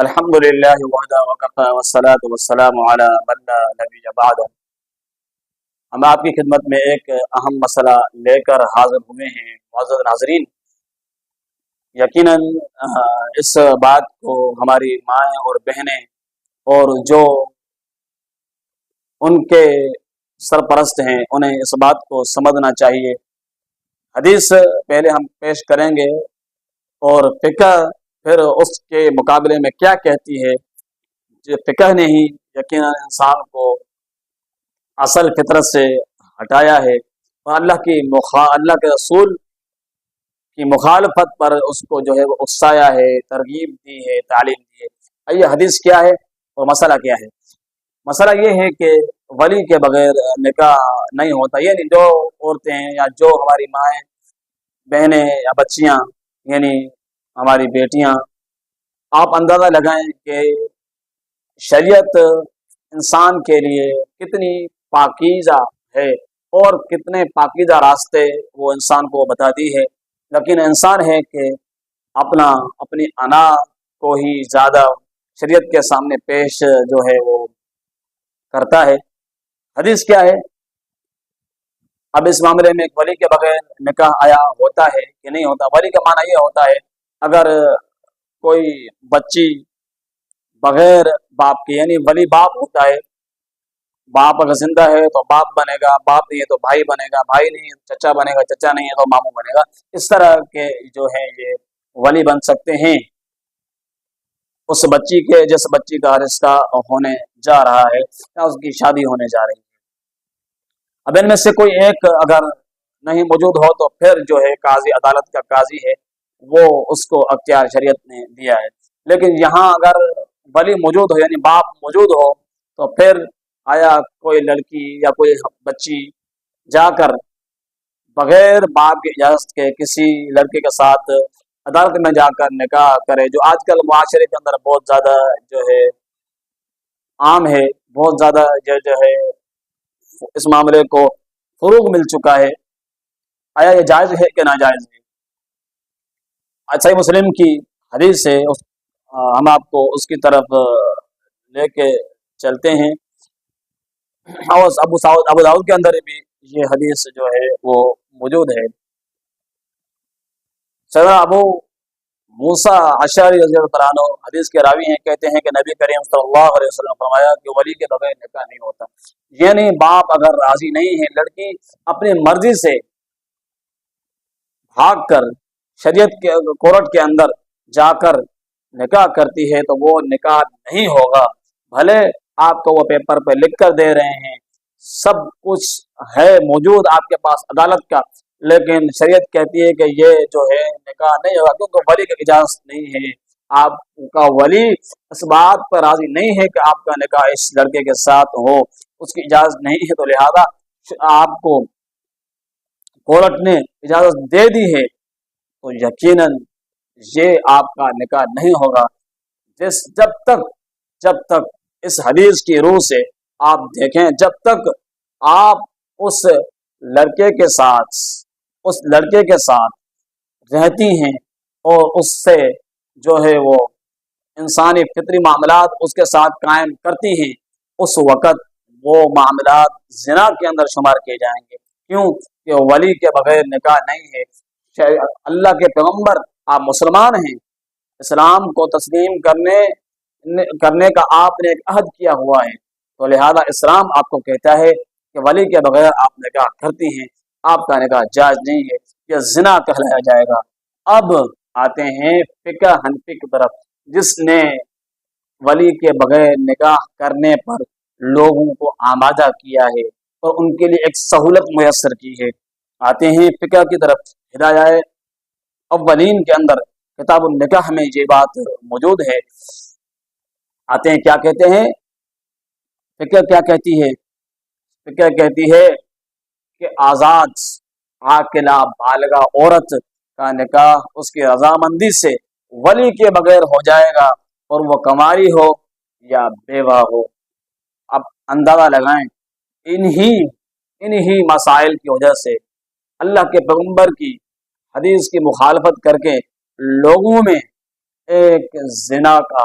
الحمدللہ وحدہ وکفی والصلاۃ والسلام علی من لا نبی بعدہ۔ ہم آپ کی خدمت میں ایک اہم مسئلہ لے کر حاضر ہوئے ہیں معزز ناظرین۔ یقیناً اس بات کو ہماری مائیں اور بہنیں اور جو ان کے سرپرست ہیں انہیں اس بات کو سمجھنا چاہیے۔ حدیث پہلے ہم پیش کریں گے اور فقہ پھر اس کے مقابلے میں کیا کہتی ہے۔ فقہ نے ہی یقیناً انسان کو اصل فطرت سے ہٹایا ہے اور اللہ کے رسول کی مخالفت پر اس کو جو ہے وہ اکسایا ہے، ترغیب دی ہے، تعلیم دی ہے۔ یہ حدیث کیا ہے اور مسئلہ کیا ہے؟ مسئلہ یہ ہے کہ ولی کے بغیر نکاح نہیں ہوتا، یعنی جو عورتیں یا جو ہماری مائیں بہنیں یا بچیاں یعنی ہماری بیٹیاں، آپ اندازہ لگائیں کہ شریعت انسان کے لیے کتنی پاکیزہ ہے اور کتنے پاکیزہ راستے وہ انسان کو بتاتی ہے، لیکن انسان ہے کہ اپنی انا کو ہی زیادہ شریعت کے سامنے پیش جو ہے وہ کرتا ہے۔ حدیث کیا ہے؟ اب اس معاملے میں ولی کے بغیر نکاح آیا ہوتا ہے کہ نہیں ہوتا؟ ولی کا معنی یہ ہوتا ہے اگر کوئی بچی بغیر باپ کے، یعنی ولی باپ ہوتا ہے، باپ اگر زندہ ہے تو باپ بنے گا، باپ نہیں ہے تو بھائی بنے گا، بھائی نہیں ہے تو چچا بنے گا، چچا نہیں ہے تو ماموں بنے گا۔ اس طرح کے جو ہے یہ ولی بن سکتے ہیں اس بچی کے جس بچی کا رشتہ ہونے جا رہا ہے یا اس کی شادی ہونے جا رہی ہے۔ اب ان میں سے کوئی ایک اگر نہیں موجود ہو تو پھر جو ہے قاضی، عدالت کا قاضی ہے، وہ اس کو اختیار شریعت نے دیا ہے۔ لیکن یہاں اگر ولی موجود ہو یعنی باپ موجود ہو تو پھر آیا کوئی لڑکی یا کوئی بچی جا کر بغیر باپ کی اجازت کے کسی لڑکے کے ساتھ عدالت میں جا کر نکاح کرے، جو آج کل معاشرے کے اندر بہت زیادہ جو ہے عام ہے، بہت زیادہ جو ہے اس معاملے کو فروغ مل چکا ہے، آیا یہ جائز ہے کہ ناجائز ہے؟ صحیح مسلم کی حدیث سے ہم آپ کو اس کی طرف لے کے چلتے ہیں، اور ابو داؤد کے اندر بھی یہ حدیث جو ہے وہ موجود ہے۔ سیدنا ابو موسیٰ اشعری رضی اللہ عنہ حدیث کے راوی ہیں، کہتے ہیں کہ نبی کریم صلی اللہ علیہ وسلم نے فرمایا کہ ولی کے بغیر نکاح نہیں ہوتا، یعنی باپ اگر راضی نہیں ہے، لڑکی اپنی مرضی سے بھاگ کر شریعت کے کورٹ کے اندر جا کر نکاح کرتی ہے تو وہ نکاح نہیں ہوگا، بھلے آپ کو وہ پیپر پہ لکھ کر دے رہے ہیں، سب کچھ ہے موجود آپ کے پاس عدالت کا، لیکن شریعت کہتی ہے کہ یہ جو ہے نکاح نہیں ہوگا کیونکہ ولی کی اجازت نہیں ہے۔ آپ کا ولی اس بات پر راضی نہیں ہے کہ آپ کا نکاح اس لڑکے کے ساتھ ہو، اس کی اجازت نہیں ہے، تو لہذا آپ کو کورٹ نے اجازت دے دی ہے تو یقیناً یہ آپ کا نکاح نہیں ہوگا جب تک اس حدیث کی روح سے آپ دیکھیں، جب تک آپ اس لڑکے کے ساتھ رہتی ہیں اور اس سے جو ہے وہ انسانی فطری معاملات اس کے ساتھ قائم کرتی ہیں، اس وقت وہ معاملات زنا کے اندر شمار کیے جائیں گے۔ کیوں کہ ولی کے بغیر نکاح نہیں ہے۔ اللہ کے پیغمبر آپ مسلمان ہیں، اسلام کو تسلیم کرنے کا آپ نے ایک عہد کیا ہوا ہے، تو لہذا اسلام آپ کو کہتا ہے کہ ولی کے بغیر آپ نکاح کرتی ہیں، آپ کا نکاح جائز نہیں ہے، یہ زنا کہلایا جائے گا۔ اب آتے ہیں فقہ حنفی کی طرف، جس نے ولی کے بغیر نکاح کرنے پر لوگوں کو آمادہ کیا ہے اور ان کے لیے ایک سہولت میسر کی ہے۔ آتے ہیں فقہ کی طرف، ہدایہ اولین کے اندر کتاب النکاح میں یہ بات موجود ہے۔ آتے ہیں، کیا کہتے ہیں؟ فقہ کیا کہتی ہے؟ فقہ کہتی ہے کہ آزاد عاقلہ بالغہ عورت کا نکاح اس کی رضامندی سے ولی کے بغیر ہو جائے گا، اور وہ کنواری ہو یا بیوہ ہو۔ اب اندازہ لگائیں، انہی مسائل کی وجہ سے اللہ کے پیغمبر کی حدیث کی مخالفت کر کے لوگوں میں ایک زنا کا